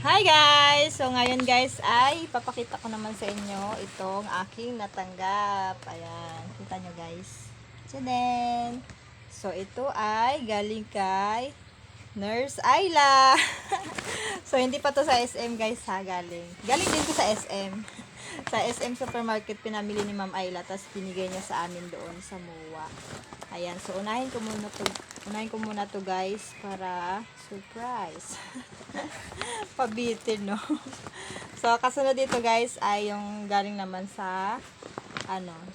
Hi guys! So ngayon guys ay papakita ko naman sa inyo itong aking natanggap. Ayan, kita nyo guys. Tchaden! So ito ay galing kay Nurse Ayla. So hindi pa to sa SM guys ha, galing. Galing din to sa SM. Sa SM Supermarket pinamili ni Ma'am Ayla tapos binigay niya sa amin doon sa MOA. Ayan, so unahin ko muna to guys para surprise. Pabitin, no? So, kasunod dito guys ay yung galing naman sa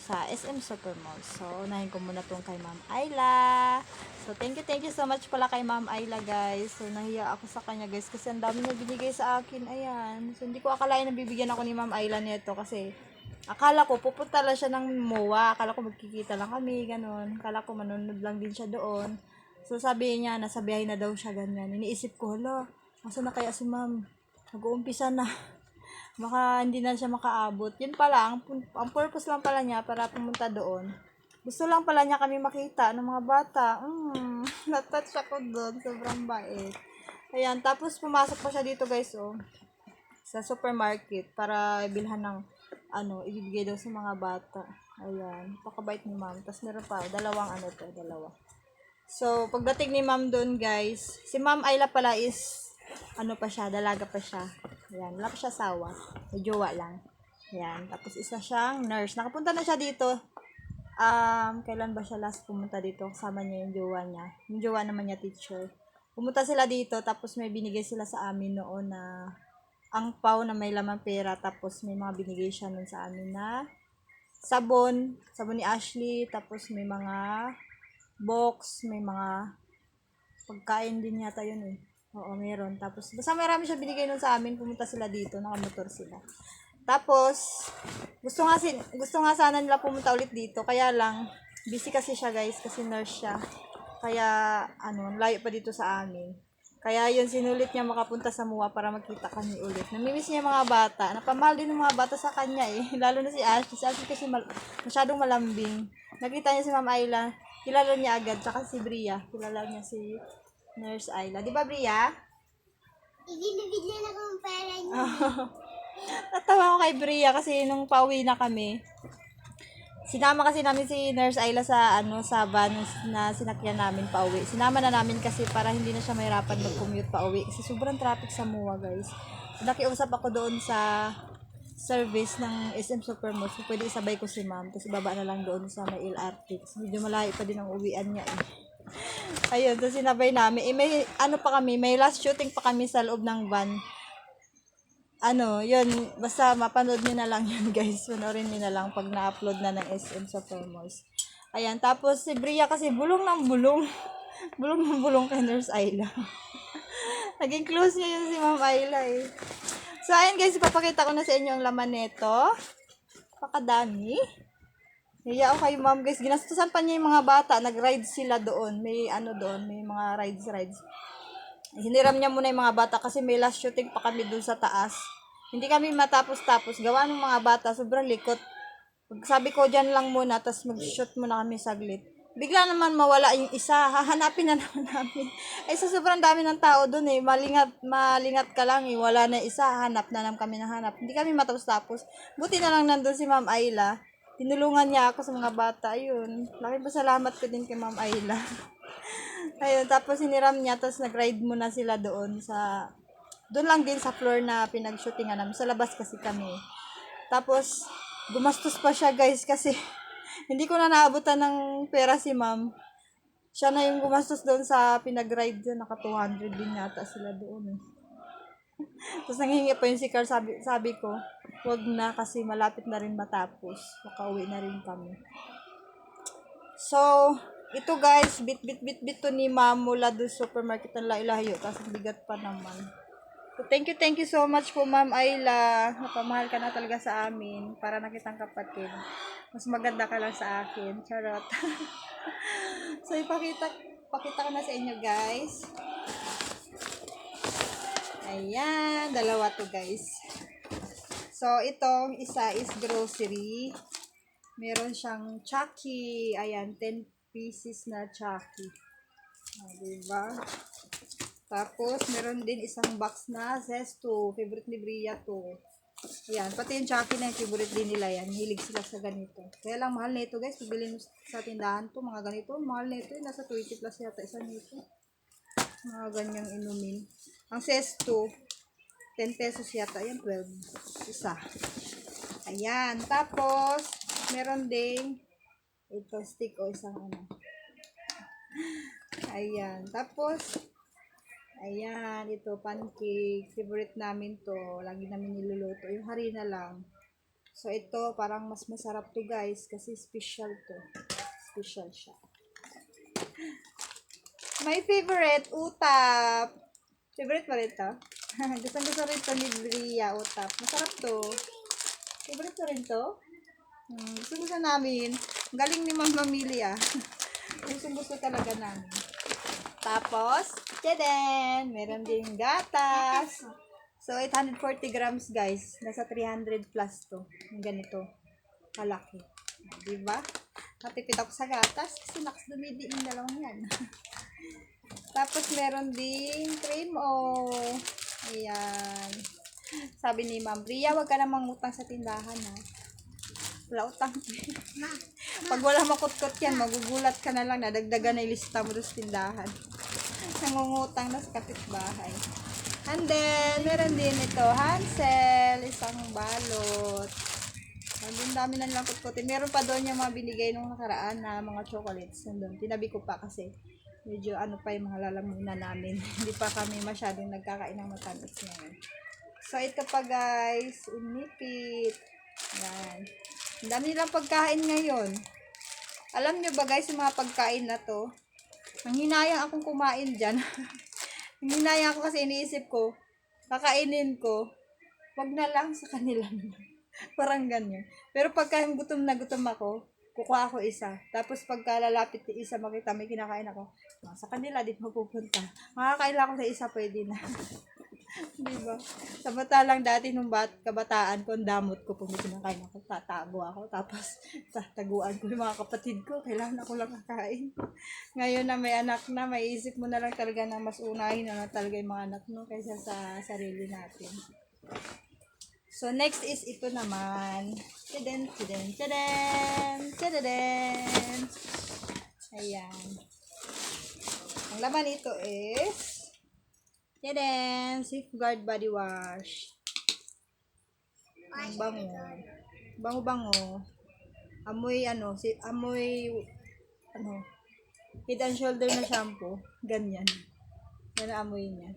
sa SM Supermall. So, unahin ko muna tong kay Ma'am Ayla. So, thank you so much pala kay Ma'am Ayla guys. So, nahiya ako sa kanya guys kasi ang dami niya binigay sa akin. Ayan. So, hindi ko akalain na bibigyan ako ni Ma'am Ayla nito kasi akala ko pupunta lang siya ng MOA. Akala ko magkikita lang kami, ganun. Akala ko manonood lang din siya doon. So, sabi niya, nasa biyahe na daw siya, ganyan. Iniisip ko, hala, asa na kaya si Ma'am? Mag-uumpisa na. Baka hindi na siya makaabot. Yun pala, ang purpose lang pala niya para pumunta doon. Gusto lang pala niya kami makita ng mga bata. Natouch ako doon. Sobrang bait. Ayan, tapos pumasok pa siya dito guys, oh. Sa supermarket para bilhan ng ibibigay daw sa mga bata. Ayan, pakabait ni Ma'am. Tapos meron pa, dalawa. So, pagdating ni Ma'am doon guys, si Ma'am Ayla pala is pa siya, dalaga pa siya. Ayan, wala pa siya asawa. May jowa lang. Ayan, tapos isa siyang nurse. Nakapunta na siya dito. Kailan ba siya last pumunta dito? Kasama niya yung jowa niya. Yung jowa naman niya teacher. Pumunta sila dito, tapos may binigay sila sa amin noon na angpaw na may lamang pera. Tapos may mga binigay siya nun sa amin na sabon ni Ashley. Tapos may mga box, may mga pagkain din yata yun eh. Oo, meron. Tapos, basta marami siya binigay nun sa amin. Pumunta sila dito, nakamotor sila. Tapos, gusto nga sana nila pumunta ulit dito. Kaya lang, busy kasi siya guys, kasi nurse siya. Kaya, layo pa dito sa amin. Kaya yun, sinulit niya makapunta sa MOA para magkita kami ulit. Namimiss niya mga bata. Napamahal din ng mga bata sa kanya eh. Lalo na si Ashley. Si Ashley kasi masyadong malambing. Nakita niya si Ma'am Ayla. Kilala niya agad. Tsaka si Bria. Kilala niya si Nurse Ayla. Di ba, Bria? Ibinibigyan ako ng pera niya. Natawa ko kay Bria kasi nung pauwi na kami, sinama kasi namin si Nurse Ayla sa sa van na sinakyan namin pauwi. Sinama na namin kasi para hindi na siya mahirapan mag-commute pauwi kasi sobrang traffic sa MOA, guys. Nakiusap ako doon sa service ng SM Supermall. So, pwede isabay ko si Ma'am. Tapos ibaba na lang doon sa may LRT. Kasi medyo malayo pa din ang uwian niya eh. Ayun, so sinabay namin. May pa kami, may last shooting pa kami sa loob ng van. Yun, basta mapanood niyo na lang yun guys. Panoorin niyo na lang pag na-upload na ng SM sa Promos. Ayan, tapos si Bria kasi bulong ng bulong. Bulong ng bulong kay Nurse Ayla. Naging close niya yun si Ma'am Ayla eh. So, ayan guys, ipapakita ko na sa inyo ang laman nito. Pakadami. Hiya ako kay Ma'am guys. Ginastusan pa niya yung mga bata. Nag-ride sila doon. May doon. May mga rides. Hiniram niya muna yung mga bata kasi may last shooting pa kami doon sa taas. Hindi kami matapos-tapos. Gawa ng mga bata. Sobrang likot. Sabi ko dyan lang muna. Tapos mag-shoot muna kami saglit. Bigla naman mawala yung isa. Hahanapin na naman namin. Ay sa sobrang dami ng tao doon eh. Malingat ka lang eh. Wala na isa. Hanap na naman kami ng hanap. Hindi kami matapos-tapos. Buti na lang nandun si Ma'am Ayla. Tinulungan niya ako sa mga bata. Ayun. Laking pasalamat ko din kay Ma'am Ayla. Ayun. Tapos hiniram niya. Tapos nag-ride muna sila doon sa... Doon lang din sa floor na pinag-shootingan namin. Sa labas kasi kami. Tapos, gumastos pa siya guys kasi hindi ko na naabutan ng pera si Ma'am. Siya na yung gumastos doon sa pinag-ride doon. Naka 200 din yata sila doon. Tapos nanghihingi pa yung si Carl, sabi ko, wag na kasi malapit na rin matapos. Makauwi na rin kami. So, ito guys, bit to ni Ma'am mula doon supermarket ng Layo. Tapos bigat pa naman. So, thank you so much po Ma'am Ayla. Napamahal ka na talaga sa amin para nakitang kapatid. Mas maganda ka lang sa akin. Charot. So, pakita ko na sa inyo guys. Ayan, dalawa to guys. So, itong isa is grocery. Meron siyang Chucky. Ayan, 10 pieces na Chucky. Diba? Tapos, meron din isang box na Zesto. Favorite ni Bria to. Ayan, pati yung Chucky na yung favorite din nila yan. Hilig sila sa ganito. Kaya lang, mahal na ito guys. Pibili mo sa tindahan to, mga ganito. Mahal na ito. Nasa 20 plus yata isa nito. Mga ganyang inumin. Ang Zesto, 10 pesos yata. Ayan, 12. Isa. Ayan. Tapos, meron ding ito, stick o isang ano. Ayan. Tapos, ayan, ito, pancake. Favorite namin to. Lagi namin niluluto. Yung harina lang. So, ito, parang mas masarap to, guys. Kasi special to. Special siya. My favorite, utap. Favorite pa rin to? Gusto rin to ni Bria, utap. Masarap to. Favorite pa rin to? Gusto namin. Galing ni Ma'am Mamilia. Gusto talaga namin. Tapos, tadaan! Meron din gatas. So, 840 grams, guys. Nasa 300 plus to. Yung ganito. Kalaki. Diba? Natipid ako sa gatas kasi dumidi yung dalawang yan. Tapos, meron din cream o. Ayan. Sabi ni Ma'am Bria, wag ka namang utang sa tindahan, ha. Wala utang. Pag wala makutkot yan, magugulat ka na lang, nadagdagan na yung lista mo sa tindahan. Nangungutang na sa kapitbahay. And then, meron din ito, Hansel, isang balot. Ang dami na nilang kutkutin. Meron pa doon yung mga binigay nung nakaraan na mga chocolates. Nandun. Tinabi ko pa kasi medyo ano pa yung mga lalamunan namin. Hindi pa kami masyadong nagkakain ng matamis ngayon. So, ito pa guys, inipit. Yan. Ang dami nilang pagkain ngayon. Alam nyo ba guys, yung mga pagkain na to, ang hinayang akong kumain dyan. Ang hinayang ako kasi iniisip ko, kakainin ko, wag na lang sa kanila. Parang ganyan. Pero pagka gutom na gutom ako, kukuha ako isa. Tapos pagka lalapit yung isa, makita may kinakain ako, sa kanila din mapupunta. Makakain lang ako sa isa, pwede na. Diba? Samantalang dati nung kabataan ko, ang damot ko, pag may kinakain ako, tatago ako. Tapos, tataguan ko yung mga kapatid ko. Kailangan ako lang kakain. Ngayon na may anak na, may isip mo na lang talaga na mas unahin na talaga yung mga anak mo kaysa sa sarili natin. So, next is ito naman. Tadaan, tadaan, tadaan, tadaan. Ayan. Ang laman ito is tadaan, Safeguard Body Wash. Ang bango. Bango-bango. Amoy Head and Shoulder na shampoo. Ganyan. Yan ang amoy niya.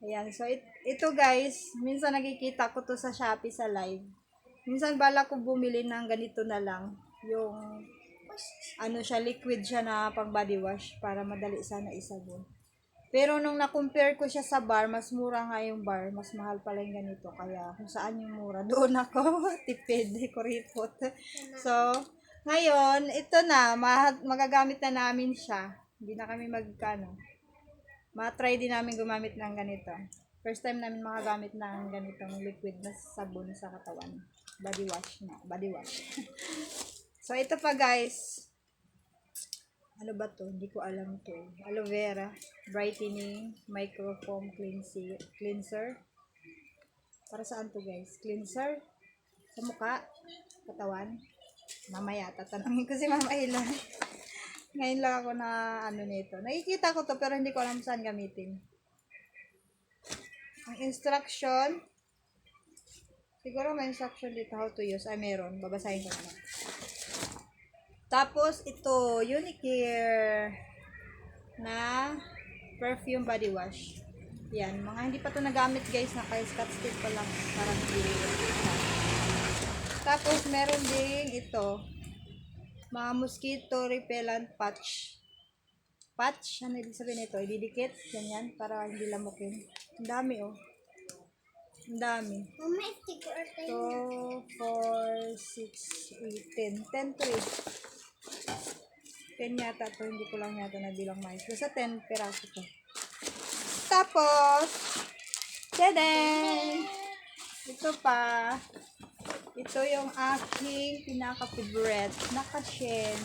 Ayan. So, ito guys, minsan nakikita ko to sa Shopee sa live. Minsan bala ko bumili ng ganito na lang. Yung, liquid siya na pang body wash para madali sana isabon. Pero nung na-compare ko siya sa bar, mas mura nga yung bar. Mas mahal pala yung ganito. Kaya kung saan yung mura, doon ako. Tipid, kuripot. So, ngayon, ito na. Magagamit na namin siya. Hindi na kami ma-try din namin gumamit ng ganito. First time namin makagamit ng ganitong liquid na sabon sa katawan. Body wash. So, ito pa guys. Ano ba to? Hindi ko alam to. Aloe vera, brightening, microfoam cleanser. Para saan to guys? Cleanser? Sa mukha? Katawan? Mamaya, tatanungin ko si Mama Ila. Ngayon lang ako na nito. Nakikita ko to pero hindi ko alam saan gamitin. Ang instruction, siguro may instruction dito how to use. Ay, meron. Babasahin ko naman. Tapos, ito, Unicare na perfume body wash. Yan. Mga hindi pa to nagamit guys. Naka-scotch tape pa lang. Parang hindi. Tapos, meron din ito. Mga mosquito repellent patch. Patch? Ano ibig sabihin nito? Ididikit. Ganyan. Para hindi lamukin. Ang dami oh. Ang dami. 2, 4, 6, 8, 10. 10 to 10 yata to. Hindi ko lang yata nabilang mais. Basta 10 peraso to. Tapos, tadaan! Ito pa. Ito yung aking pinaka-favorite. Naka-Shen.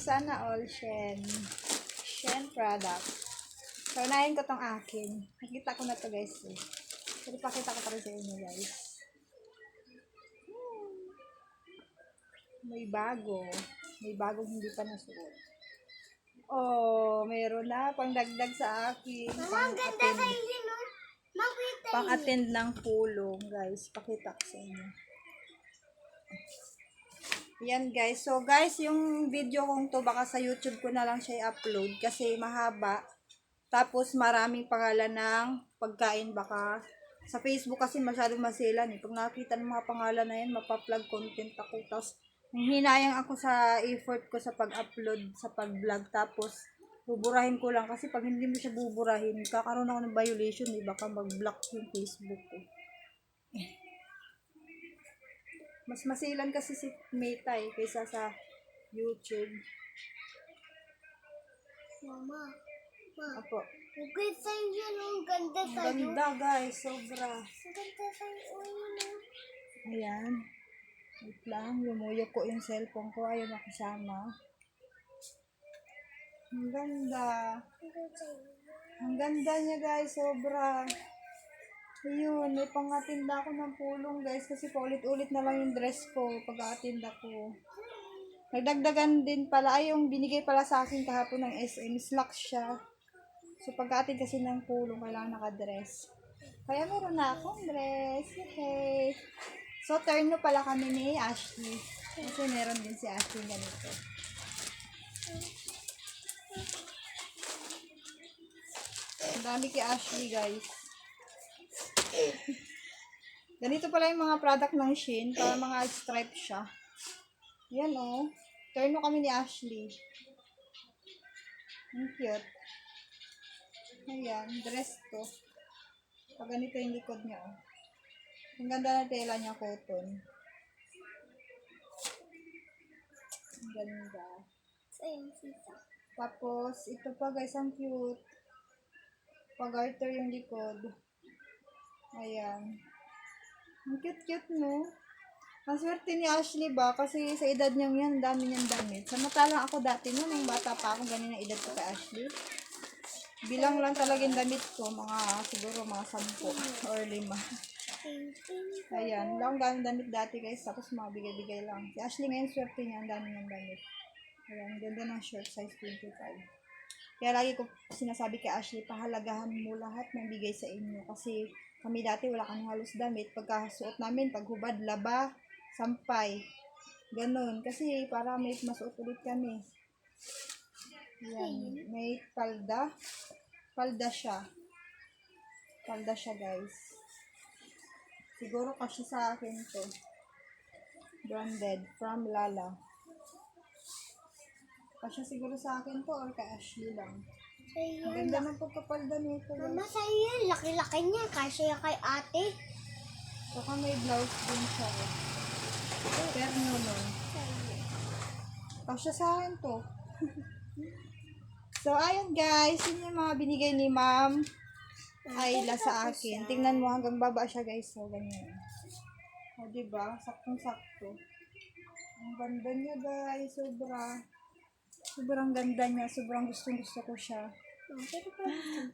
Sana all Shen. Shen product. So, unahin ko tong akin. Nakita ko na to guys. Eh. Pero pakita ko pa rin sa inyo guys. May bago. May bagong hindi pa nasuot. Oh, meron na. Pangdagdag sa akin. Mama, ang ganda sa'yo yun, no? Makita yun. Pang-attend ng pulong, guys. Pakita ko sa inyo. Yan, guys. So, guys, yung video kong to, baka sa YouTube ko na lang siya i-upload kasi mahaba. Tapos, maraming pangalan ng pagkain. Baka sa Facebook kasi masyadong masilan. Eh. Pag nakita ng mga pangalan na yan, mapaplug content ako. Tapos, hinayang ako sa effort ko sa pag-upload, sa pag-vlog. Tapos, buburahin ko lang. Kasi pag hindi mo siya buburahin, kakaroon ako ng violation. Eh. Baka mag-block yung Facebook ko. Mas masilan kasi si Meta eh, kaysa sa YouTube. Mama, Apo. okay sa'yo yun, no? Ang ganda Ang sa'yo. ganda guys, sobra. Ang ganda sa'yo yun, no? Ayan. Wait lang, lumuyok ko yung cellphone ko. Ayaw makasama. Ang ganda. Ang ganda sa'yo. Ang ganda niya guys, sobra. Ayun, may pang-atinda ako ng pulong guys kasi paulit-ulit na lang yung dress ko pag-aatinda ko. Nagdagdagan din pala, ay yung binigay pala sa akin kahapon ng SM, slacks siya. So pag-aatin kasi ng pulong, kailangan nakadress. Kaya meron na akong dress. Okay. So turno pala kami ni Ashley. Kasi meron din si Ashley ganito. Ang dami kay Ashley guys. Ganito pala yung mga product ng Shein. Para mga stripe siya. Yan o. Turno kami ni Ashley. Ang cute. Ayan. Dress to. Pag ganito yung likod niya o. Ang ganda na tela niya, cotton. Ang ganda. Sa'yo, sisa. Tapos, ito pa guys, ang cute. Pag-garter yung likod. Ayan. Ang cute-cute, no? Ang swerte ni Ashley ba? Kasi sa edad niyang yan, dami niyang damit. Samantalang ako dati no, nung bata pa ako, ganun ang edad ko kay Ashley. Bilang lang talaga yung damit ko, siguro mga 10 or 5. Ayan, lang gamit damit dati guys, tapos mga bigay-bigay lang. Si Ashley ngayon, swerte niya, ang dami niyang damit. Ayan, ganda ng shirt, size 25. Kaya lagi ko sinasabi kay Ashley, pahalagahan mo lahat ng bigay sa inyo. Kasi kami dati wala kami halos damit. Pagkasuot namin, paghubad, laba, sampay. Ganon. Kasi para may masuot ulit kami. Ayan. May palda. Palda siya. Palda siya guys. Siguro kasi sa akin to. Branded. From Lala. Kasi siguro sa akin to or kay Ashley lang. Sa'yo Ang yun. ganda ng pagkapalda nito. Mama, Guys. sa'yo yun. Laki-laki niya. Kasi kay ate. Saka may blouse din siya. Terno nun. Kasi sa akin to. So, ayun guys. Yun yung mga binigay ni Ma'am Ayla sa akin. Tingnan mo hanggang baba siya guys. So, ganyan. O, diba? Saktong-sakto. Ang ganda niya guys. Sobra. Sobrang ganda niya. Sobrang gustong-gusto ko siya.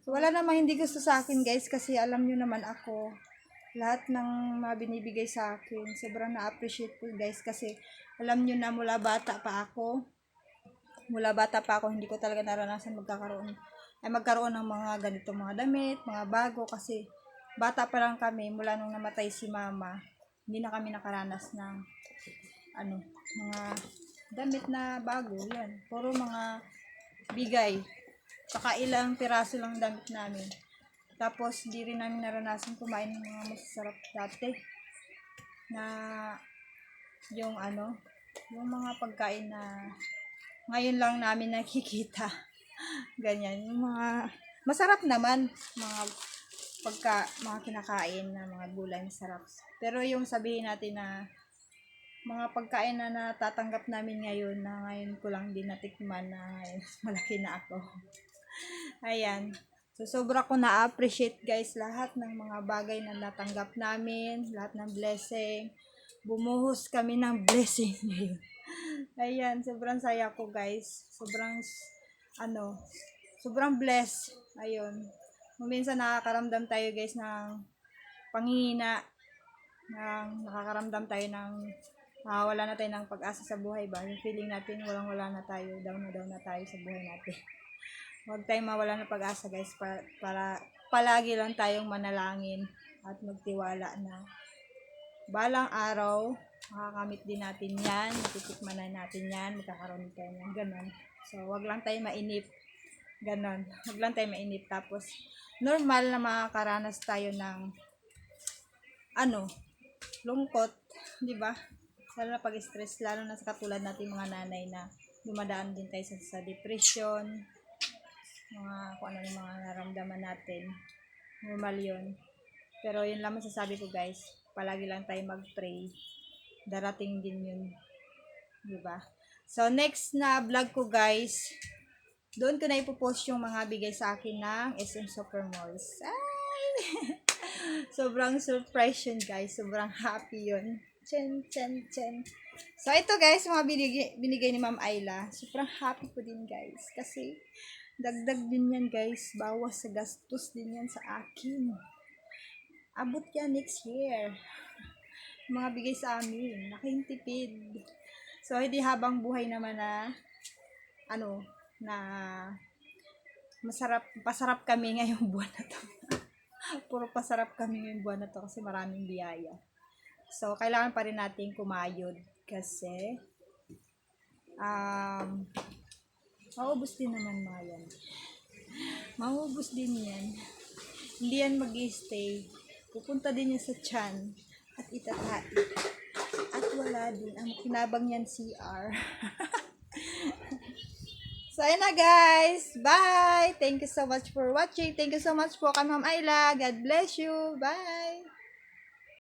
So, wala namang hindi gusto sa akin guys. Kasi alam nyo naman ako. Lahat ng mga binibigay sa akin. Sobrang na-appreciate ko guys. Kasi alam nyo na mula bata pa ako. Hindi ko talaga naranasan magkaroon ng mga ganito mga damit, mga bago. Kasi bata pa lang kami mula nung namatay si mama. Hindi na kami nakaranas ng mga damit na bago. Yan. Puro mga bigay. Saka ilang piraso lang damit namin. Tapos, di rin namin naranasan kumain ng mga masasarap dati. Na, yung mga pagkain na ngayon lang namin nakikita. Ganyan. Yung mga, masarap naman. Mga kinakain na mga gulay masarap. Pero yung sabihin natin na, mga pagkain na natatanggap namin ngayon, na ngayon ko lang din natikman na ngayon, malaki na ako. Ayan. So, sobra ko na-appreciate guys lahat ng mga bagay na natanggap namin, lahat ng blessing. Bumuhos kami ng blessing ngayon. Ayan, sobrang saya ko guys. Sobrang blessed. Ayun. Minsan nakakaramdam tayo guys ng panghihina, nakakaramdam tayo ng wala na tayo ng pag-asa sa buhay ba? Yung feeling natin walang-wala na tayo, down na tayo sa buhay natin. Huwag tayong mawala ng pag-asa guys, para palagi lang tayong manalangin at magtiwala na balang araw, makakamit din natin yan, matitikman na natin yan, magkakaroon tayo yan, ganun. So, wag lang tayo mainip, ganun. Wag lang tayo mainip, tapos, normal na makakaranas tayo ng, lungkot, di ba? Lalo na pag-stress, lalo na sa katulad natin mga nanay na dumadaan din tayo sa depression, kung ano yung mga naramdaman natin. Normal yun. Pero yun lang masasabi ko guys, palagi lang tayo mag-pray. Darating din yun. Diba? So, next na vlog ko guys, doon ko na ipopost yung mga bigay sa akin ng SM Supermalls. Ay! Sobrang surprise yun guys. Sobrang happy yun. Chen. So, ito guys, mga binigay ni Ma'am Ayla. Sobrang happy ko din guys. Kasi, dagdag din yan guys. Bawas sa gastos din yan sa akin. Abot yan next year. Mga bigay sa amin. Nakahintipid. So, hindi habang buhay naman na pasarap kami ngayong buwan na to. Puro pasarap kami ngayong buwan na to kasi maraming biyaya. So, kailangan pa rin natin kumayod kasi maubos din naman mga yan. Maubos din yan. Hindi yan mag-stay. Pupunta din yan sa tiyan at itatain. At wala din. Ang kinabang yan CR. So, ayun na guys. Bye! Thank you so much for watching. Thank you so much po kay Ma'am Ayla. God bless you. Bye!